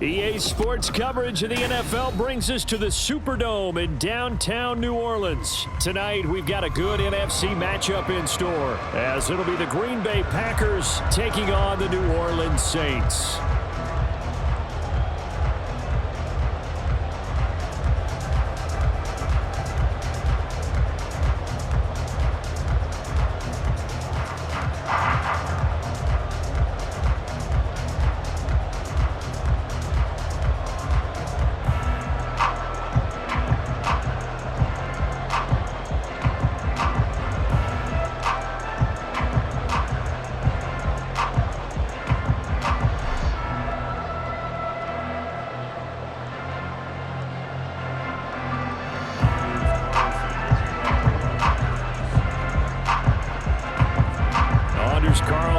EA Sports coverage of the NFL brings us to the Superdome in downtown New Orleans. Tonight, we've got a good NFC matchup in store, as it'll be the Green Bay Packers taking on the New Orleans Saints.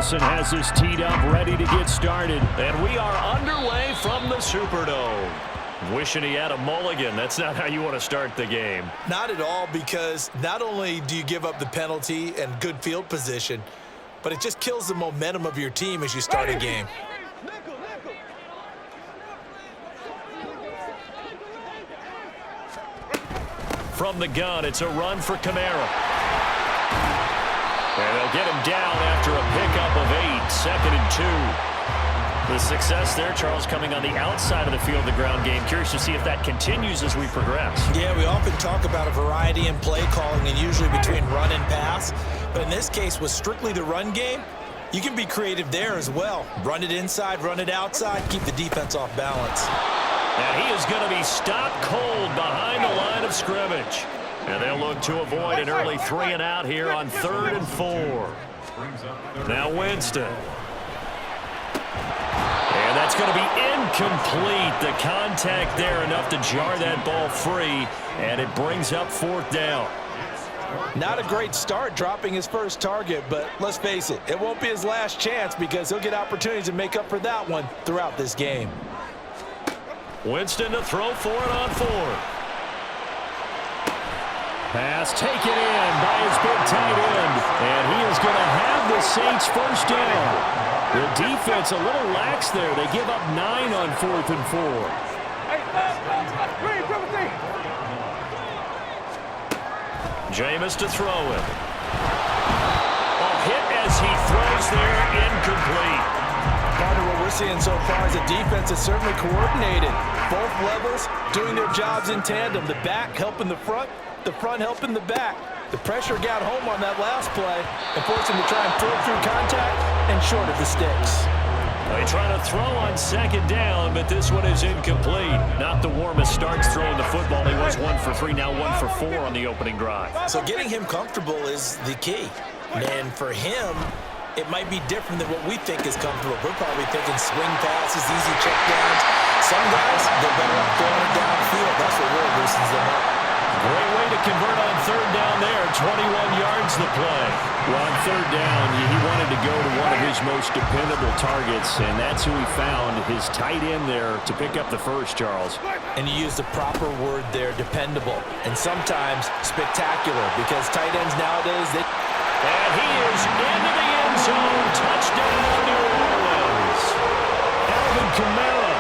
Has this teed up, ready to get started. And we are underway from the Superdome. Wishing he had a mulligan. That's not how you want to start the game. Not at all, because not only do you give up the penalty and good field position, but it just kills the momentum of your team as you start a game. From the gun, it's a run for Kamara. And they'll get him down after a pickup of 8, 2nd and 2. The success there, Charles, coming on the outside of the field, the ground game. Curious to see if that continues as we progress. Yeah, we often talk about a variety in play calling and usually between run and pass. But in this case, with strictly the run game, you can be creative there as well. Run it inside, run it outside, keep the defense off balance. And he is going to be stopped cold behind the line of scrimmage. And they'll look to avoid an early 3 and out here on 3rd and 4. Now Winston. And that's going to be incomplete. The contact there enough to jar that ball free. And it brings up 4th down. Not a great start dropping his first target, but let's face it, it won't be his last chance because he'll get opportunities to make up for that one throughout this game. Winston to throw for it on 4th. Pass taken in by his big tight end. And he is going to have the Saints first down. The defense a little lax there. They give up 9 on 4th and 4. Jameis to throw it. A hit as he throws there, incomplete. Part of what we're seeing so far is the defense is certainly coordinated. Both levels doing their jobs in tandem. The back helping the front helping the back. The pressure got home on that last play and forced him to try and throw through contact and short of the sticks. They try to throw on 2nd down, but this one is incomplete. Not the warmest starts throwing the football. He was 1 for 3, now 1 for 4 on the opening drive. So getting him comfortable is the key. And for him, it might be different than what we think is comfortable. We're probably thinking swing passes, easy checkdowns. Some guys, they're better off going it downfield. That's what really loosens them up. Great way to convert on 3rd down there. 21 yards the play. Well, on 3rd down, he wanted to go to one of his most dependable targets, and that's who he found, his tight end there, to pick up the first, Charles. And you use the proper word there, dependable, and sometimes spectacular, because tight ends nowadays, they... And he is into the end zone. Touchdown, New Orleans. Alvin Kamara,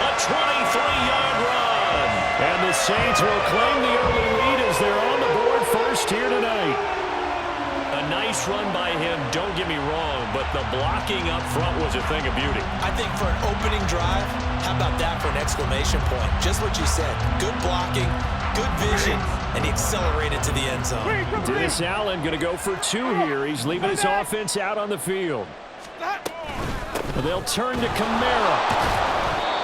a 23-yard run. And the Saints will claim the early lead as they're on the board first here tonight. A nice run by him, don't get me wrong, but the blocking up front was a thing of beauty. I think for an opening drive, how about that for an exclamation point? Just what you said. Good blocking, good vision, and he accelerated to the end zone. Dennis Allen going to go for 2 here. He's leaving his offense out on the field. They'll turn to Kamara.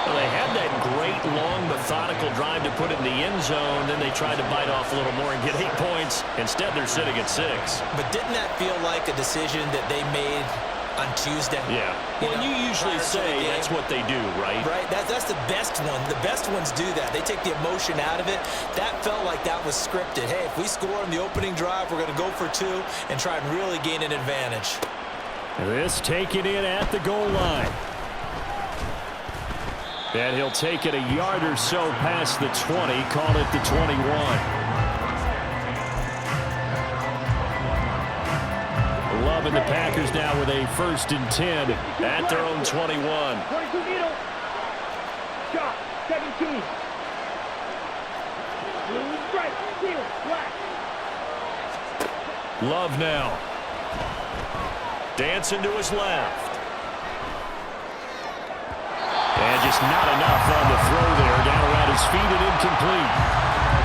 Well, they had that great, long, methodical drive to put it in the end zone. Then they tried to bite off a little more and get 8 points. Instead, they're sitting at 6. But didn't that feel like a decision that they made on Tuesday? Yeah. Well, you usually say that's what they do, right? Right. That's the best one. The best ones do that. They take the emotion out of it. That felt like that was scripted. Hey, if we score on the opening drive, we're going to go for 2 and try and really gain an advantage. This taken in at the goal line. And he'll take it a yard or so past the 20, call it the 21. Love and the Packers now with a 1st and 10 at their own 21. Shot, 17. Blue, right, field, black. Love now. Dancing to his left. And just not enough on the throw there. Down around his feet and incomplete.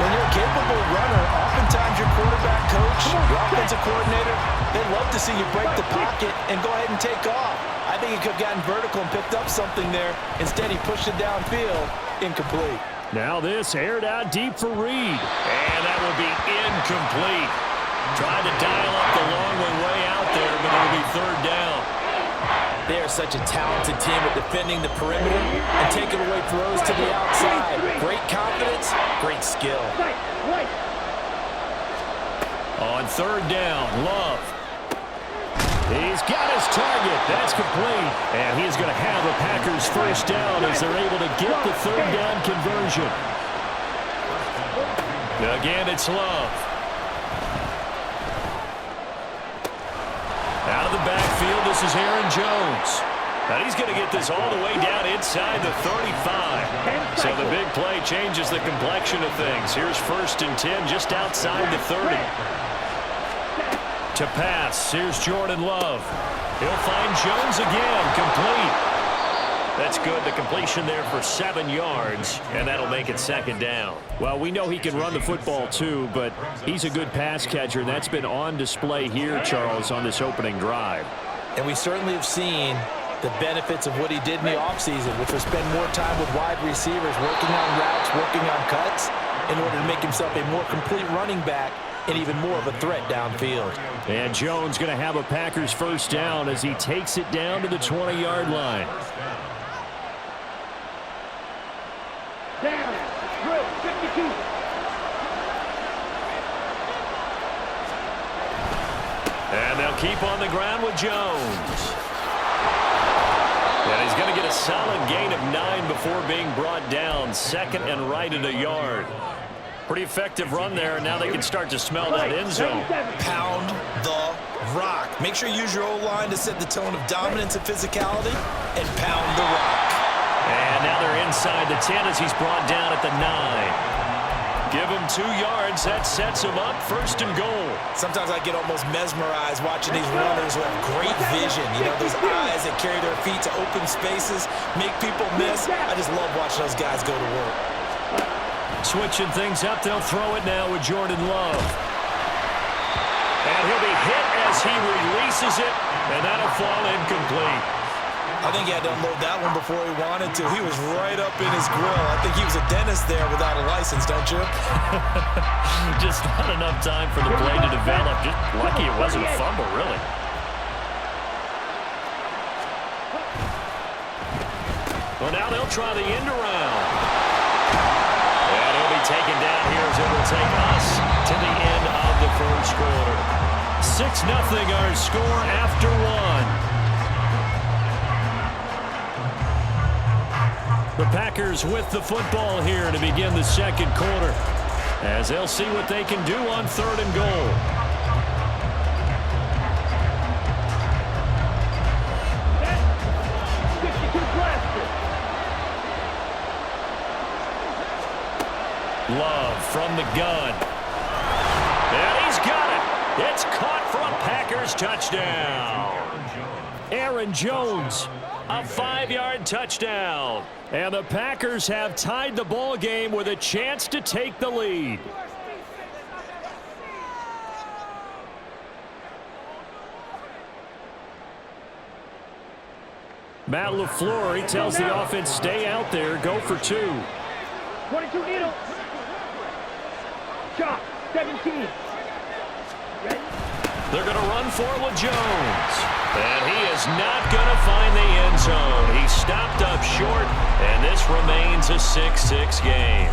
When you're a capable runner, oftentimes your quarterback coach, your offensive coordinator, they love to see you break the pocket and go ahead and take off. I think he could have gotten vertical and picked up something there. Instead, he pushed it downfield. Incomplete. Now this aired out deep for Reed. And that will be incomplete. Tried to dial up the long way out there, but it'll be third down. They are such a talented team at defending the perimeter and taking away throws to the outside. Great confidence, great skill. On third down, Love. He's got his target. That's complete. And he's going to have a Packers first down as they're able to get the third down conversion. Again, it's Love. Out of the backfield, this is Aaron Jones. Now he's going to get this all the way down inside the 35. So the big play changes the complexion of things. Here's 1st and 10 just outside the 30. To pass, here's Jordan Love. He'll find Jones again, complete. That's good, the completion there for 7 yards, and that'll make it second down. Well, we know he can run the football too, but he's a good pass catcher, and that's been on display here, Charles, on this opening drive. And we certainly have seen the benefits of what he did in the offseason, which was spend more time with wide receivers, working on routes, working on cuts, in order to make himself a more complete running back and even more of a threat downfield. And Jones going to have a Packers first down as he takes it down to the 20-yard line. Down, through, 52. And they'll keep on the ground with Jones. And he's going to get a solid gain of 9 before being brought down. Second and right at a yard. Pretty effective run there, and now they can start to smell that end zone. Pound the rock. Make sure you use your O-line to set the tone of dominance and physicality, and pound the rock. And now they're inside the 10 as he's brought down at the 9. Give him 2 yards. That sets him up 1st and goal. Sometimes I get almost mesmerized watching these runners who have great vision. You know, those eyes that carry their feet to open spaces, make people miss. I just love watching those guys go to work. Switching things up, they'll throw it now with Jordan Love. And he'll be hit as he releases it, and that'll fall incomplete. I think he had to unload that one before he wanted to. He was right up in his grill. I think he was a dentist there without a license, don't you? Just not enough time for the play to develop. Just lucky it wasn't a fumble, really. Well, now they'll try the end around. And he'll be taken down here as it will take us to the end of the first quarter. 6-0 our score after 1. The Packers with the football here to begin the second quarter, as they'll see what they can do on 3rd and goal. Love from the gun. And he's got it. It's caught for a Packers touchdown. Aaron Jones, a 5-yard touchdown. And the Packers have tied the ball game with a chance to take the lead. Matt LaFleur, he tells the offense, stay out there, go for 2. 22 needle. Shot, 17. Ready? They're going to run for it with Jones. And he is not going to find the end zone. He stopped up short, and this remains a 6-6 game.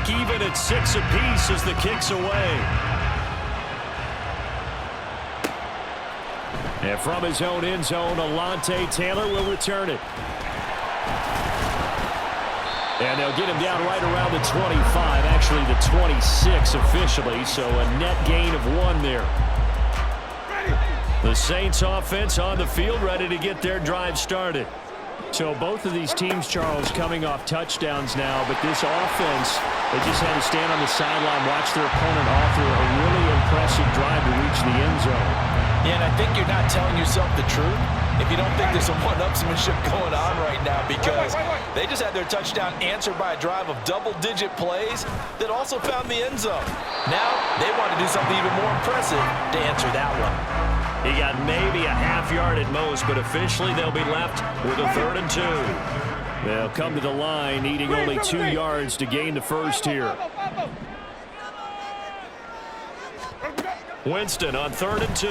back even at 6 apiece as the kick's away. And from his own end zone, Alontae Taylor will return it. And they'll get him down right around the 25, actually the 26 officially, so a net gain of 1 there. The Saints offense on the field, ready to get their drive started. So both of these teams, Charles, coming off touchdowns now, but this offense, they just had to stand on the sideline, watch their opponent author a really impressive drive to reach the end zone. Yeah, and I think you're not telling yourself the truth if you don't think there's some one-upsmanship going on right now, because they just had their touchdown answered by a drive of double-digit plays that also found the end zone. Now they want to do something even more impressive to answer that one. He got maybe a half yard at most, but officially they'll be left with a 3rd and 2. They'll come to the line, needing only 2 yards to gain the first here. Winston on 3rd and 2.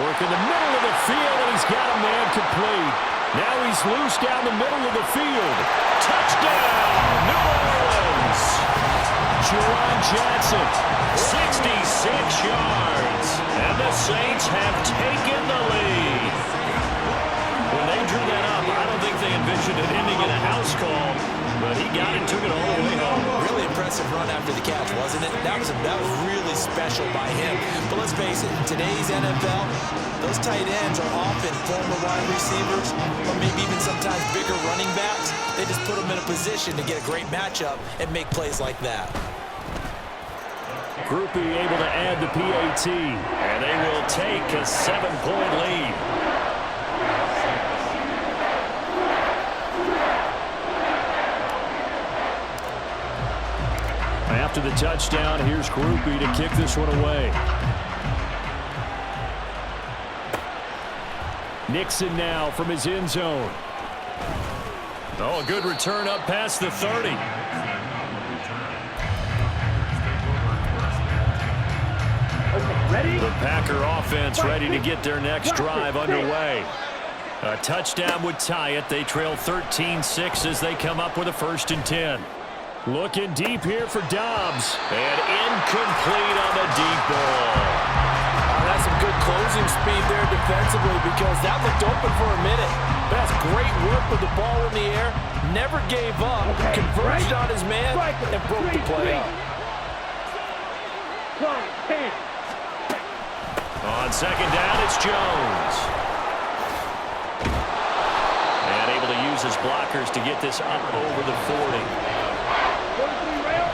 Working the middle of the field, and he's got a man complete. Now he's loose down the middle of the field. Touchdown, New Orleans! Juwan Johnson, 66 yards. And the Saints have taken the lead. When they drew that up, I don't think they envisioned it ending in a house call, but he got it, took it all the way home. Really impressive run after the catch, wasn't it? That was really special by him. But let's face it, in today's NFL, those tight ends are often former wide receivers, or maybe even sometimes bigger running backs. They just put them in a position to get a great matchup and make plays like that. Groupie able to add the PAT, and they will take a 7-point lead. After the touchdown, here's Groupie to kick this one away. Nixon now from his end zone. Oh, a good return up past the 30. Ready? The Packer offense ready to get their next drive underway. A touchdown would tie it. They trail 13-6 as they come up with a 1st and 10. Looking deep here for Dobbs. And incomplete on the deep ball. That's some good closing speed there defensively, because that looked open for a minute. That's great work with the ball in the air. Never gave up. Converged on his man and broke the play up. 10. On 2nd down, it's Jones. And able to use his blockers to get this up over the 40. 43 rail.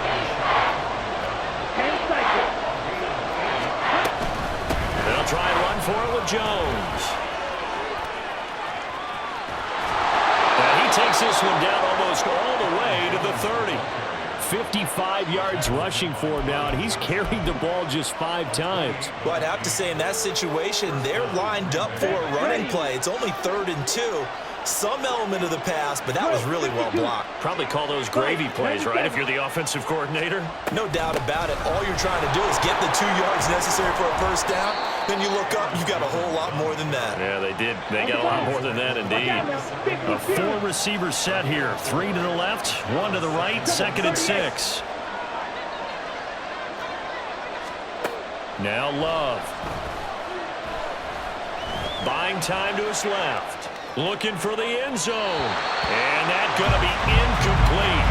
10 cycle. They'll try and run for it with Jones. And he takes this one down almost all the way to the 30. 55 yards rushing for him now, and he's carried the ball just 5 times. Well, I'd have to say in that situation, they're lined up for a running play. It's only 3rd and 2. Some element of the pass, but that was really well blocked. Probably call those gravy plays, right, if you're the offensive coordinator? No doubt about it. All you're trying to do is get the 2 yards necessary for a 1st down. Then you look up, you got a whole lot more than that. Yeah, they did. They got a lot more than that, indeed. A 4-receiver set here. 3 to the left, 1 to the right, 2nd and 6. Now Love. Buying time to his left. Looking for the end zone. And that's going to be incomplete.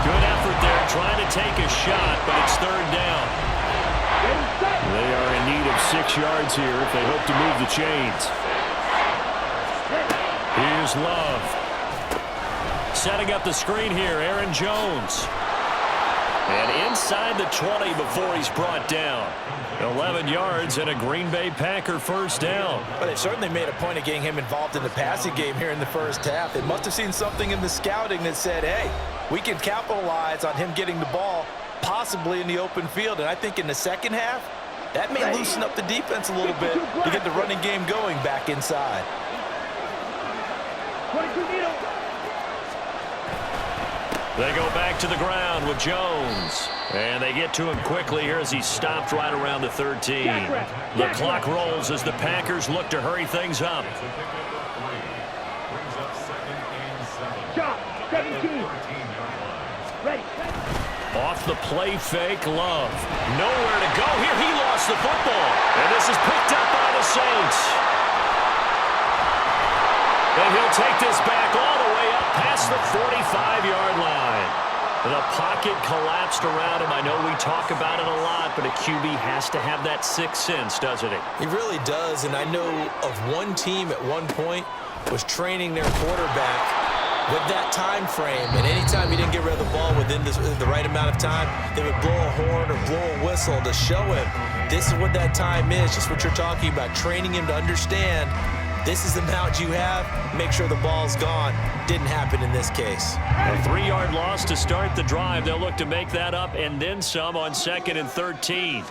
Good effort there trying to take a shot, but it's 3rd down. They are in need of 6 yards here if they hope to move the chains. Here's Love. Setting up the screen here, Aaron Jones. And inside the 20 before he's brought down. 11 yards and a Green Bay Packer 1st down. But they certainly made a point of getting him involved in the passing game here in the 1st half. They must have seen something in the scouting that said, hey, we can capitalize on him getting the ball possibly in the open field. And I think in the 2nd half, that may loosen up the defense a little bit to get the running game going back inside. 22 needle. They go back to the ground with Jones. And they get to him quickly here as he stopped right around the 13. The clock rolls as the Packers look to hurry things up. Shot, 17. Ready. the play fake. Love. Nowhere to go here. He lost the football. And this is picked up by the Saints. And he'll take this back all the way up past the 45-yard line. The pocket collapsed around him. I know we talk about it a lot, but a QB has to have that sixth sense, doesn't he? He really does, and I know of one team at one point was training their quarterback with that time frame, and anytime he didn't get rid of the ball within the right amount of time, they would blow a horn or blow a whistle to show him this is what that time is, just what you're talking about, training him to understand this is the amount you have, make sure the ball's gone. Didn't happen in this case. A 3-yard loss to start the drive. They'll look to make that up and then some on 2nd and 13.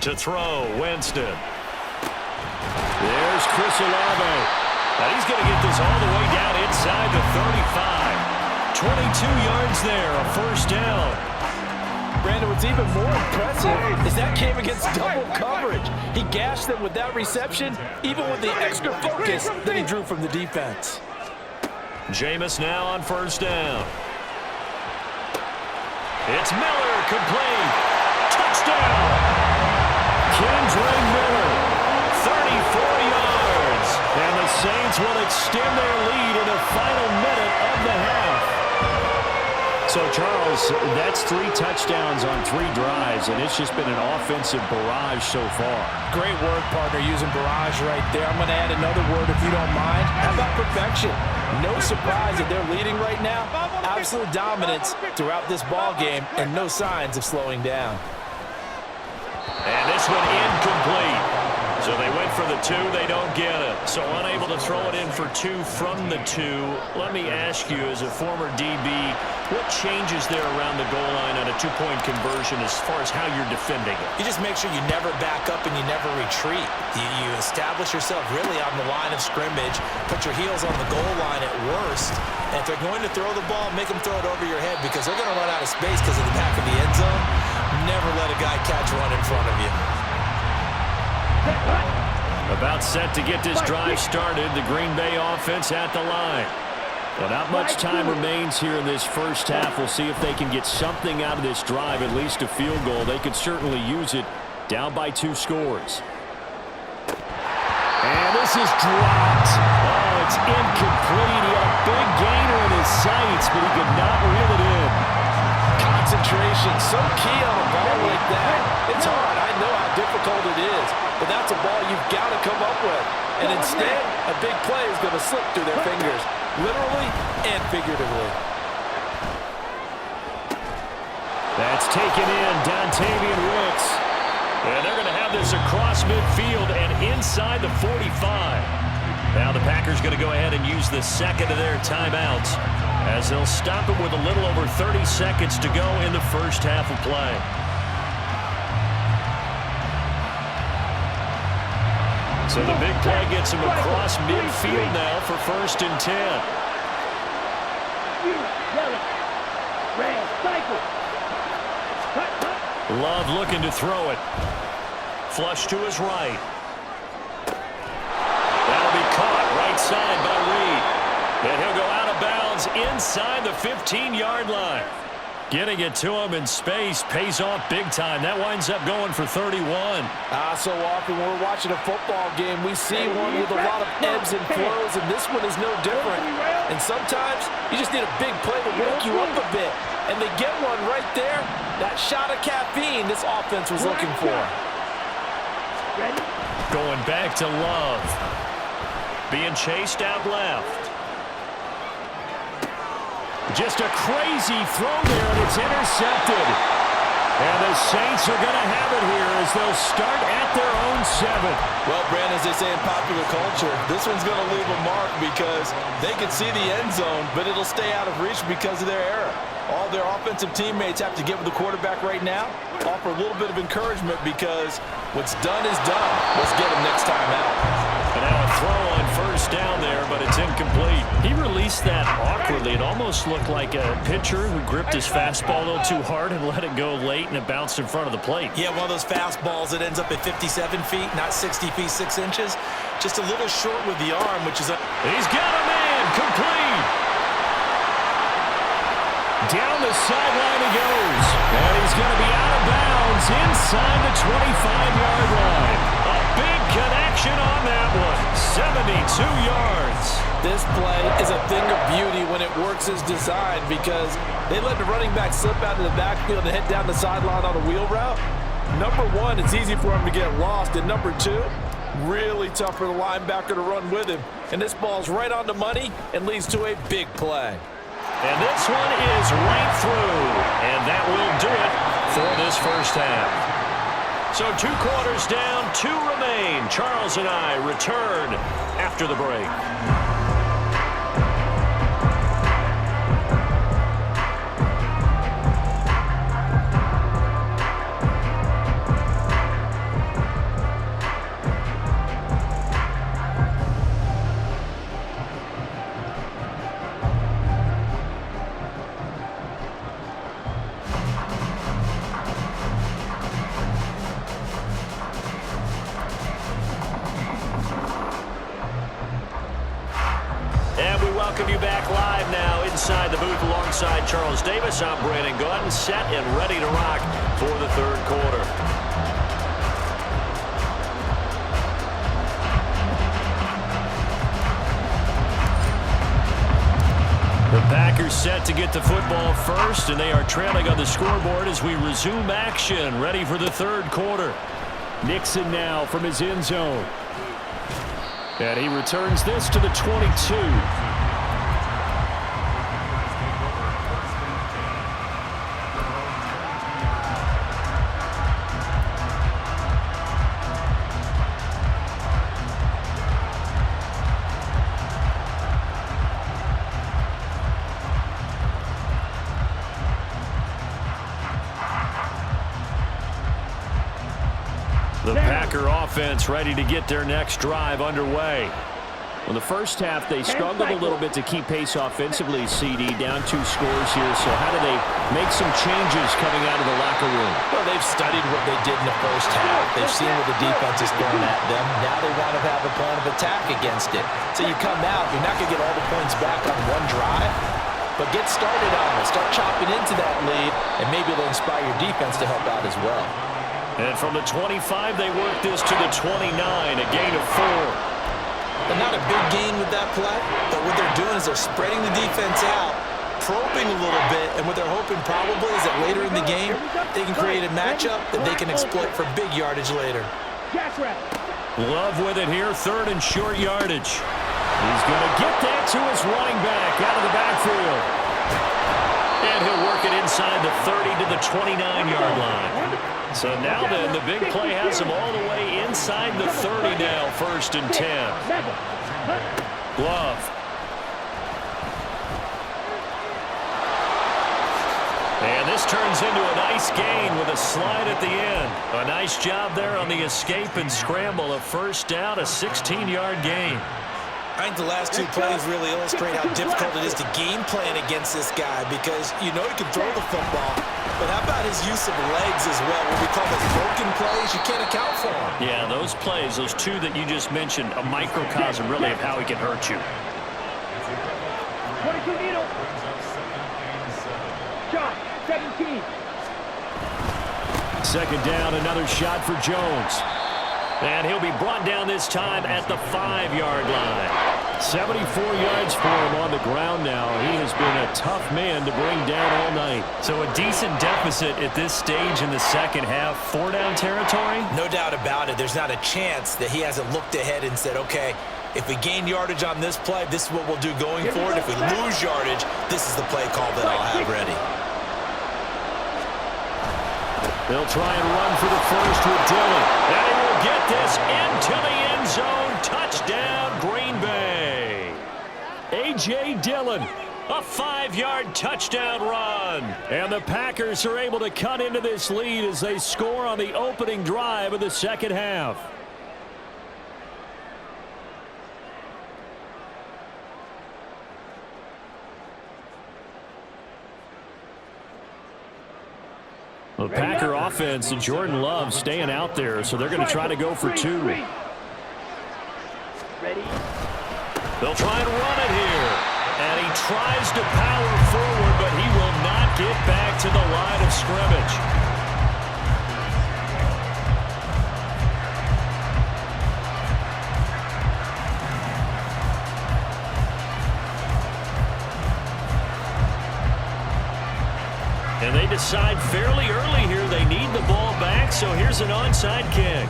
To throw, Winston. There's Chris Olave. Now he's going to get this all the way down inside the 35. 22 yards there, a first down. Brandon, what's even more impressive is that came against double coverage. He gashed them with that reception, even with the extra focus that he drew from the defense. Jameis now on first down. It's Miller, complete. Touchdown! Kendra Miller, 34 yards. And the Saints will extend their lead in the final minute of the half. So, Charles, that's 3 touchdowns on 3 drives, and it's just been an offensive barrage so far. Great work, partner, using barrage right there. I'm going to add another word if you don't mind. How about perfection? No surprise that they're leading right now. Absolute dominance throughout this ball game, and no signs of slowing down. And this one incomplete. So they went for the 2, they don't get it. So unable to throw it in for 2 from the 2. Let me ask you, as a former DB, what changes there around the goal line on a 2-point conversion as far as how you're defending it? You just make sure you never back up and you never retreat. You establish yourself really on the line of scrimmage, put your heels on the goal line at worst, and if they're going to throw the ball, make them throw it over your head because they're going to run out of space because of the back of the end zone. Never let a guy catch one in front of you. About set to get this drive started, the Green Bay offense at the line. Well, not much time remains here in this first half. We'll see if they can get something out of this drive, at least a field goal. They could certainly use it, down by 2 scores. And this is dropped. Oh, it's incomplete. He had a big gainer in his sights, but he could not reel it in. Concentration, so key on a ball like that. It's hard. I know how difficult it is, but that's a ball you've got to come up with. And instead, a big play is going to slip through their fingers, literally and figuratively. That's taken in, Dontavian Wicks. And they're going to have this across midfield and inside the 45. Now the Packers going to go ahead and use the second of their timeouts as they'll stop it with a little over 30 seconds to go in the first half of play. So the big play gets him across midfield now for 1st and 10. Love looking to throw it. Flush to his right. That'll be caught right side by Reed. And he'll go out of bounds inside the 15-yard line. Getting it to him in space pays off big time. That winds up going for 31. So often when we're watching a football game, we see one with a lot of ebbs and flows, and this one is no different. And sometimes you just need a big play to wake you up a bit. And they get one right there. That shot of caffeine this offense was looking for. Going back to Love. Being chased out left. Just a crazy throw there, and it's intercepted. And the Saints are going to have it here as they'll start at their own 7. Well, Brandon, as they say in popular culture, this one's going to leave a mark because they can see the end zone, but it'll stay out of reach because of their error. All their offensive teammates have to get with the quarterback right now, offer a little bit of encouragement because what's done is done. Let's get him next time out. And now a throw on first down there, but it's incomplete. He released that awkwardly. It almost looked like a pitcher who gripped his fastball a little too hard and let it go late, and it bounced in front of the plate. Yeah, one of those fastballs that ends up at 57 feet, not 60 feet, 6 inches. Just a little short with the arm, which is a... He's got a man, complete. Down the sideline he goes. And he's going to be out of bounds inside the 25-yard line. A big connection on that one. 72 yards. This play is a thing of beauty when it works as designed because they let the running back slip out of the backfield and head down the sideline on a wheel route. Number one, it's easy for him to get lost. And number two, really tough for the linebacker to run with him. And this ball's right on the money and leads to a big play. And this one is right through. And that will do it for this first half. So 2 quarters down, 2 remain. Charles and I return after the break. Welcome you back live now inside the booth alongside Charles Davis. I'm Brandon Gordon, set and ready to rock for the third quarter. The Packers set to get the football first, and they are trailing on the scoreboard as we resume action, ready for the third quarter. Nixon now from his end zone. And he returns this to the 22. The Packer offense ready to get their next drive underway. Well, the first half, they struggled a little bit to keep pace offensively, CD, down 2 scores here. So how do they make some changes coming out of the locker room? Well, they've studied what they did in the first half. They've seen what the defense is throwing at them. Now they want to have a plan of attack against it. So you come out, you're not going to get all the points back on one drive, but get started on it. Start chopping into that lead, and maybe it'll inspire your defense to help out as well. And from the 25, they work this to the 29, a gain of 4. But not a big gain with that play, but what they're doing is they're spreading the defense out, probing a little bit, and what they're hoping probably is that later in the game, they can create a matchup that they can exploit for big yardage later. Love with it here, 3rd and short yardage. He's going to get that to his running back out of the backfield. And he'll work it inside the 30 to the 29-yard line. So now then, the big play has him all the way inside the 30 now, 1st and 10. Glove. And this turns into a nice gain with a slide at the end. A nice job there on the escape and scramble. A first down, a 16-yard gain. I think the last 2 plays really illustrate how difficult it is to game plan against this guy because you know he can throw the football, but how about his use of legs as well? What we call those broken plays, you can't account for them. Yeah, those plays, those 2 that you just mentioned, a microcosm really of how he can hurt you. 22 needle. Shot, 17. 2nd down, another shot for Jones. And he'll be brought down this time at the 5-yard line. 74 yards for him on the ground now. He has been a tough man to bring down all night. So a decent deficit at this stage in the second half. 4-down territory? No doubt about it. There's not a chance that he hasn't looked ahead and said, okay, if we gain yardage on this play, this is what we'll do going forward. If we lose yardage, this is the play call that I'll have ready. They'll try and run for the first with Dillon. And he will get this into the end zone. Touchdown, Green Bay. A.J. Dillon, a 5-yard touchdown run. And the Packers are able to cut into this lead as they score on the opening drive of the second half. The Packer offense and Jordan Love staying out there, so they're going to try to go for 2. Ready. They'll try and run it here. And he tries to power forward, but he will not get back to the line of scrimmage. And they decide fairly early here they need the ball back, so here's an onside kick.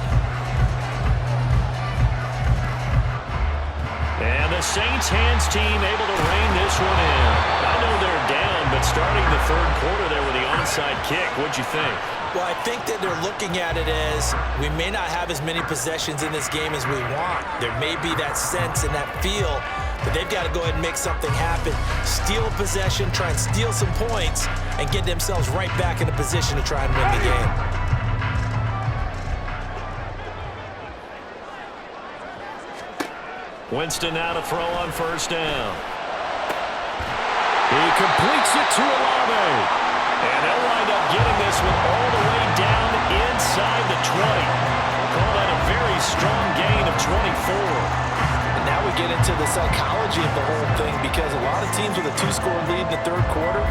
And the Saints hands team able to rein this one in. I know they're down, but starting the third quarter there with the onside kick, what'd you think? Well, I think that they're looking at it as we may not have as many possessions in this game as we want. There may be that sense and that feel that they've got to go ahead and make something happen. Steal a possession, try and steal some points, and get themselves right back in a position to try and win the game. Winston now to throw on first down. He completes it to Olave. And they'll wind up getting this one all the way down inside the 20. Call that a very strong gain of 24. And now we get into the psychology of the whole thing, because a lot of teams with a two-score lead in the third quarter,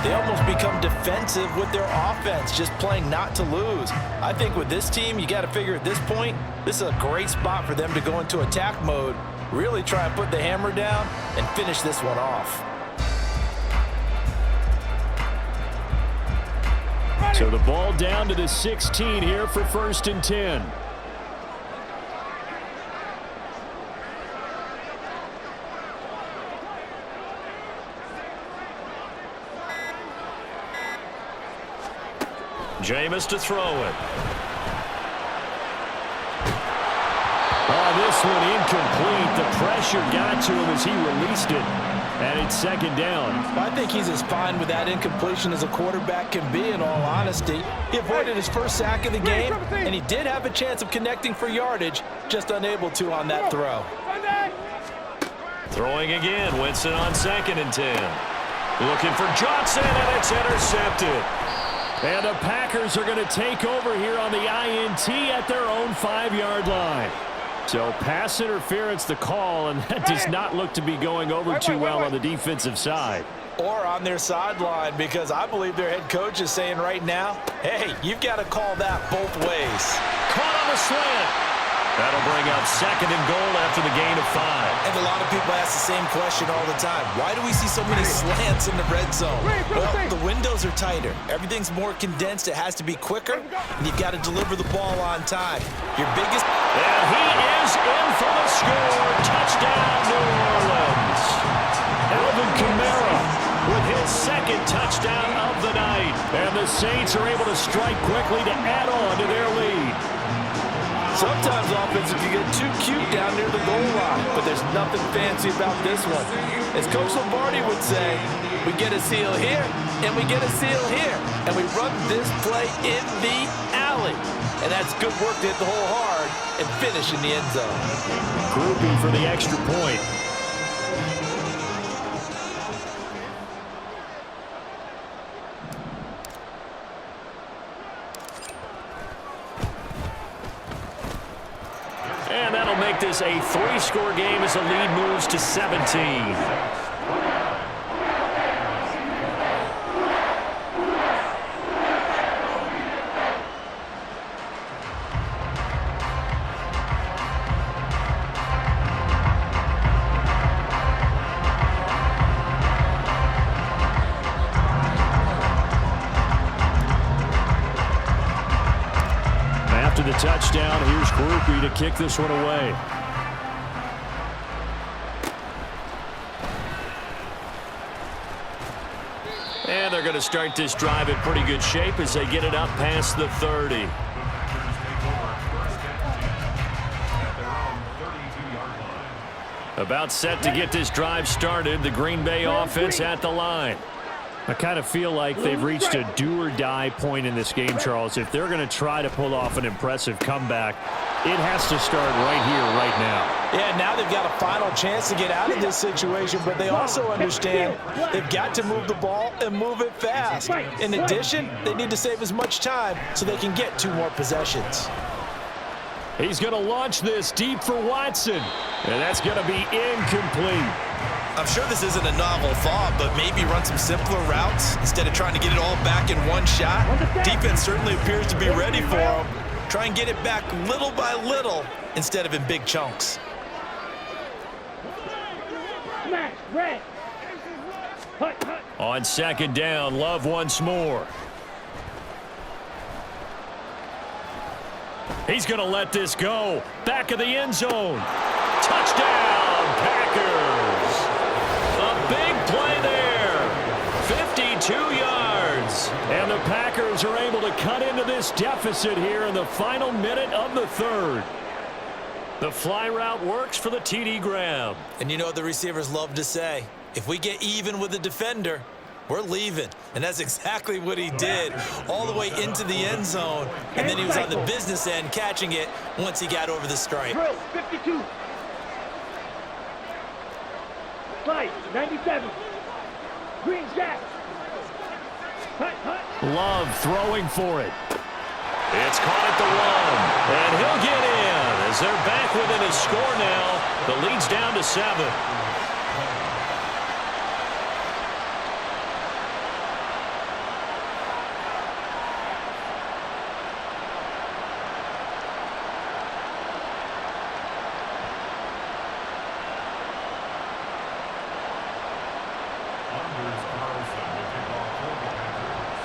they almost become defensive with their offense, just playing not to lose. I think with this team, you got to figure at this point, this is a great spot for them to go into attack mode, really try and put the hammer down and finish this one off. So the ball down to the 16 here for 1st and 10. Jameis to throw it. Oh, this one incomplete. The pressure got to him as he released it. And it's 2nd down. I think he's as fine with that incompletion as a quarterback can be, in all honesty. He avoided his first sack of the game, and he did have a chance of connecting for yardage, just unable to on that throw. Throwing again, Winston on 2nd and 10. Looking for Johnson, and it's intercepted. And the Packers are going to take over here on the INT at their own 5-yard line. So pass interference the call, and that does not look to be going over too well on the defensive side. Or on their sideline, because I believe their head coach is saying right now, hey, you've got to call that both ways. Caught on the slant. That'll bring up 2nd and goal after the gain of 5. And a lot of people ask the same question all the time. Why do we see so many slants in the red zone? Well, the windows are tighter. Everything's more condensed. It has to be quicker, and you've got to deliver the ball on time. Your biggest... And he is in for the score. Touchdown, New Orleans. Alvin Kamara with his 2nd touchdown of the night. And the Saints are able to strike quickly to add on to their lead. Sometimes offenses can get too cute down near the goal line, but there's nothing fancy about this one. As Coach Lombardi would say, we get a seal here, and we get a seal here, and we run this play in the alley. And that's good work to hit the hole hard and finish in the end zone. Grouping for the extra point. And that'll make this a 3-score game as the lead moves to 17. The touchdown, here's Groupie to kick this one away. And they're going to start this drive in pretty good shape as they get it up past the 30. About set to get this drive started. The Green Bay offense at the line. I kind of feel like they've reached a do-or-die point in this game, Charles. If they're going to try to pull off an impressive comeback, it has to start right here, right now. Yeah, now they've got a final chance to get out of this situation, but they also understand they've got to move the ball and move it fast. In addition, they need to save as much time so they can get 2 more possessions. He's going to launch this deep for Watson, and that's going to be incomplete. I'm sure this isn't a novel thought, but maybe run some simpler routes instead of trying to get it all back in one shot. Defense certainly appears to be ready for him. Try and get it back little by little instead of in big chunks. Smash, red. Hut, hut. On second down, Love once more. He's going to let this go. Back of the end zone. Touchdown, Packers. A big play there. 52 yards. And the Packers are able to cut into this deficit here in the final minute of the third. The fly route works for the TD grab. And you know what the receivers love to say? If we get even with the defender, we're leaving. And that's exactly what he did, all the way into the end zone. And then he was on the business end catching it once he got over the stripe. Drill, 52. Slide, 97. Green jack. Hut, hut. Love throwing for it. It's caught at the 1, and he'll get in as they're back within a score now. The lead's down to 7.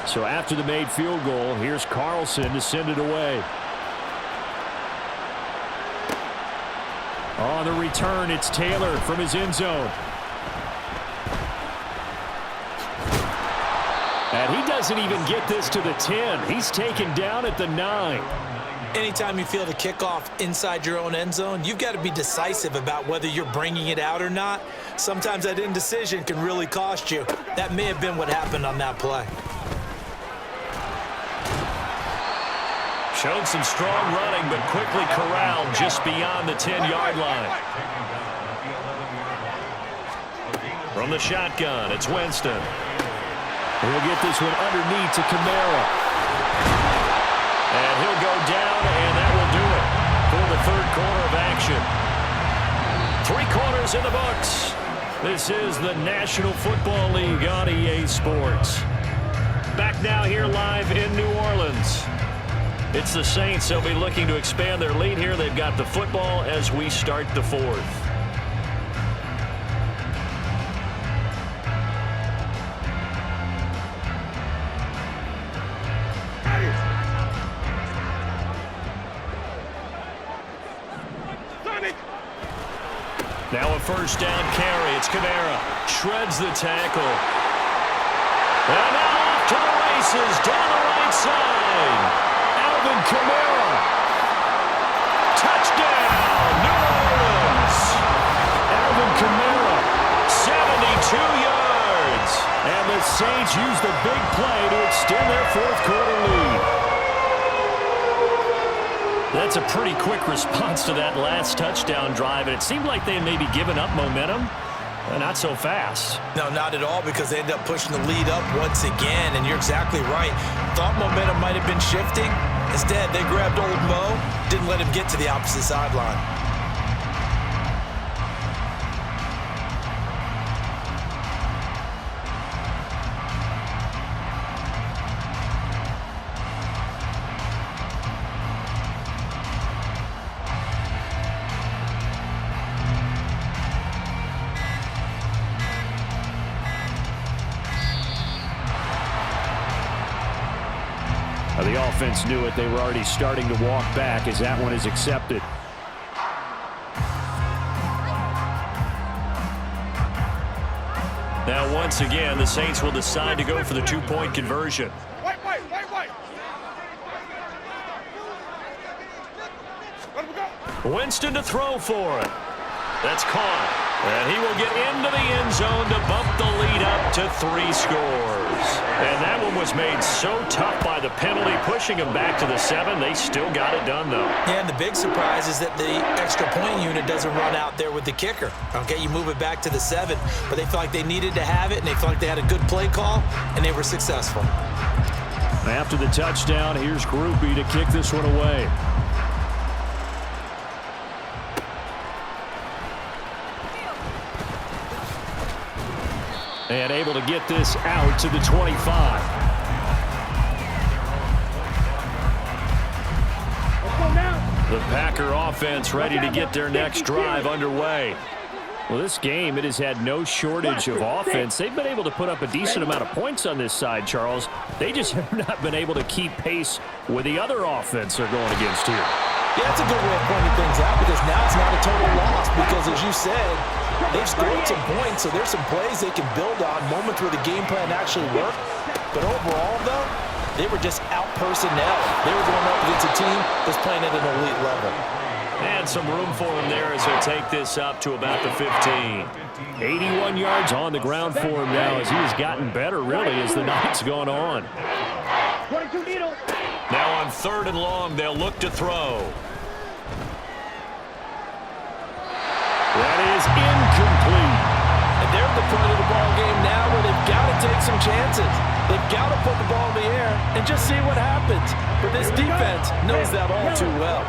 So after the made field goal, here's Carlson to send it away. On the return, it's Taylor from his end zone. And he doesn't even get this to the 10. He's taken down at the 9. Anytime you feel the kickoff inside your own end zone, you've got to be decisive about whether you're bringing it out or not. Sometimes that indecision can really cost you. That may have been what happened on that play. Showed some strong running, but quickly corralled just beyond the 10-yard line. From the shotgun, it's Winston. He'll get this one underneath to Kamara. And he'll go down, and that will do it for the third quarter of action. 3 quarters in the books. This is the National Football League on EA Sports. Back now here live in New Orleans. It's the Saints. They'll be looking to expand their lead here. They've got the football as we start the fourth. Now a first down carry. It's Kamara. Shreds the tackle. And now off to the races down the right side. Kamara. Touchdown, New Orleans. Alvin Kamara, 72 yards. And the Saints use the big play to extend their fourth quarter lead. That's a pretty quick response to that last touchdown drive, and it seemed like they had maybe given up momentum. Not so fast. No, not at all, because they ended up pushing the lead up once again, and you're exactly right. Thought momentum might have been shifting. Instead, they grabbed old Mo, didn't let him get to the opposite sideline. The offense knew it. They were already starting to walk back as that one is accepted. Now, once again, the Saints will decide to go for the 2-point conversion. Wait. Winston to throw for it. That's caught. And he will get into the end zone to bump the lead up to 3 scores. And that one was made so tough by the penalty, pushing them back to the 7. They still got it done, though. Yeah, and the big surprise is that the extra point unit doesn't run out there with the kicker. Okay, you move it back to the 7, but they felt like they needed to have it, and they felt like they had a good play call, and they were successful. After the touchdown, here's Groupie to kick this one away. And able to get this out to the 25. The Packer offense ready to get their next drive underway. Well, this game, it has had no shortage of offense. They've been able to put up a decent amount of points on this side, Charles. They just have not been able to keep pace with the other offense they're going against here. Yeah, that's a good way of pointing things out because now it's not a total loss because, as you said, they've scored some points, so there's some plays they can build on, moments where the game plan actually worked. But overall, though, they were just out-personnel. They were going up against a team that's playing at an elite level. And some room for him there as they take this up to about the 15. 81 yards on the ground for him now as he has gotten better, really, as the night's gone on. 22 needle. Now on 3rd and long, they'll look to throw. That is incomplete. And they're at the point of the ball game now where they've got to take some chances. They've got to put the ball in the air and just see what happens. But this defense knows that all too well.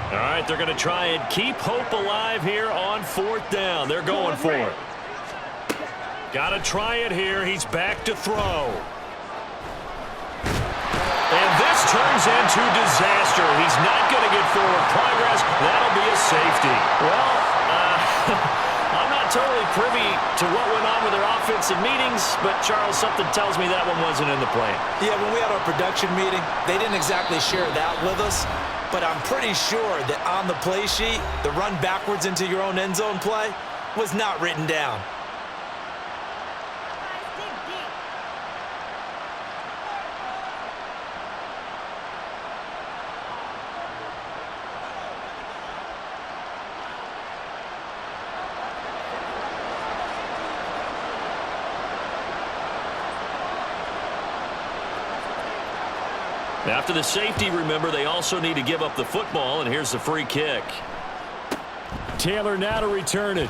All right, they're going to try and keep hope alive here on 4th down. They're going for it. Got to try it here. He's back to throw. And this turns into disaster. He's not going to get forward progress. That'll be a safety. Well, I'm not totally privy to what went on with their offensive meetings, but, Charles, something tells me that one wasn't in the plan. Yeah, when we had our production meeting, they didn't exactly share that with us, but I'm pretty sure that on the play sheet, the run backwards into your own end zone play was not written down. After the safety, remember, they also need to give up the football, and here's the free kick. Taylor now to return it.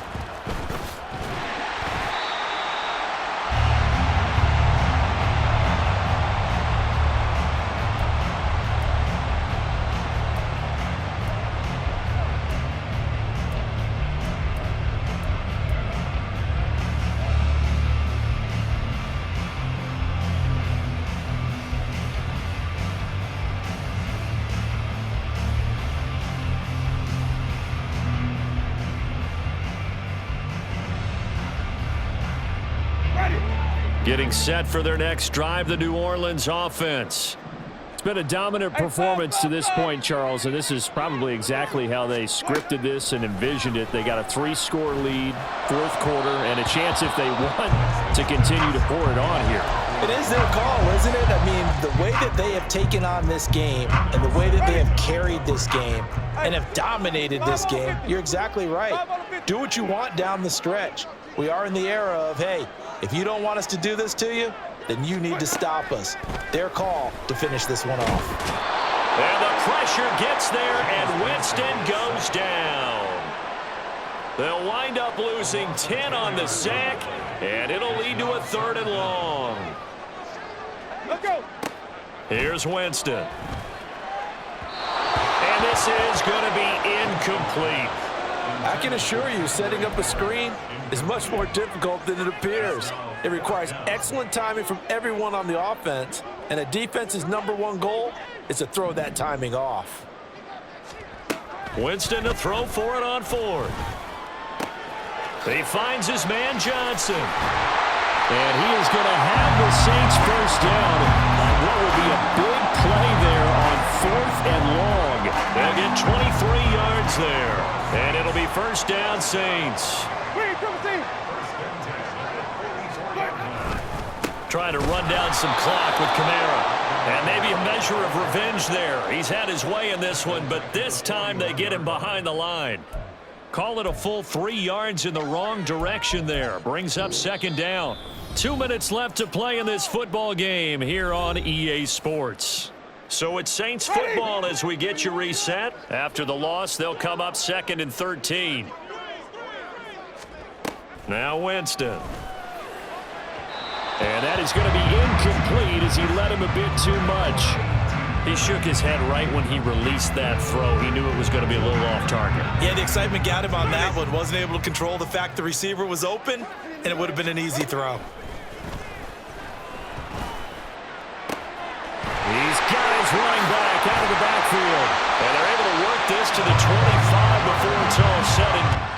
Getting set for their next drive, the New Orleans offense. It's been a dominant performance to this point, Charles, and this is probably exactly how they scripted this and envisioned it. They got a 3-score lead, 4th quarter, and a chance if they want to continue to pour it on here. It is their call, isn't it? I mean, the way that they have taken on this game and the way that they have carried this game and have dominated this game, you're exactly right. Do what you want down the stretch. We are in the era of, hey, if you don't want us to do this to you, then you need to stop us. Their call to finish this one off. And the pressure gets there, and Winston goes down. They'll wind up losing 10 on the sack, and it'll lead to a 3rd and long. Let's go. Here's Winston. And this is going to be incomplete. I can assure you, setting up a screen is much more difficult than it appears. It requires excellent timing from everyone on the offense, and a defense's #1 goal is to throw that timing off. Winston to throw for it on 4th. He finds his man Johnson. And he is going to have the Saints first down on what will be a big play there on 4th and long. They'll get 23 yards there. And it'll be first down, Saints. Trying to run down some clock with Kamara. And maybe a measure of revenge there. He's had his way in this one, but this time they get him behind the line. Call it a full 3 yards in the wrong direction there. Brings up 2nd down. 2 minutes left to play in this football game here on EA Sports. So it's Saints football as we get you reset. After the loss, they'll come up 2nd and 13. Now Winston. And that is going to be incomplete as he led him a bit too much. He shook his head right when he released that throw. He knew it was going to be a little off target. Yeah, the excitement got him on that one. Wasn't able to control the fact the receiver was open, and it would have been an easy throw. this running back out of the backfield. And they're able to work this to the 25 before it's all said and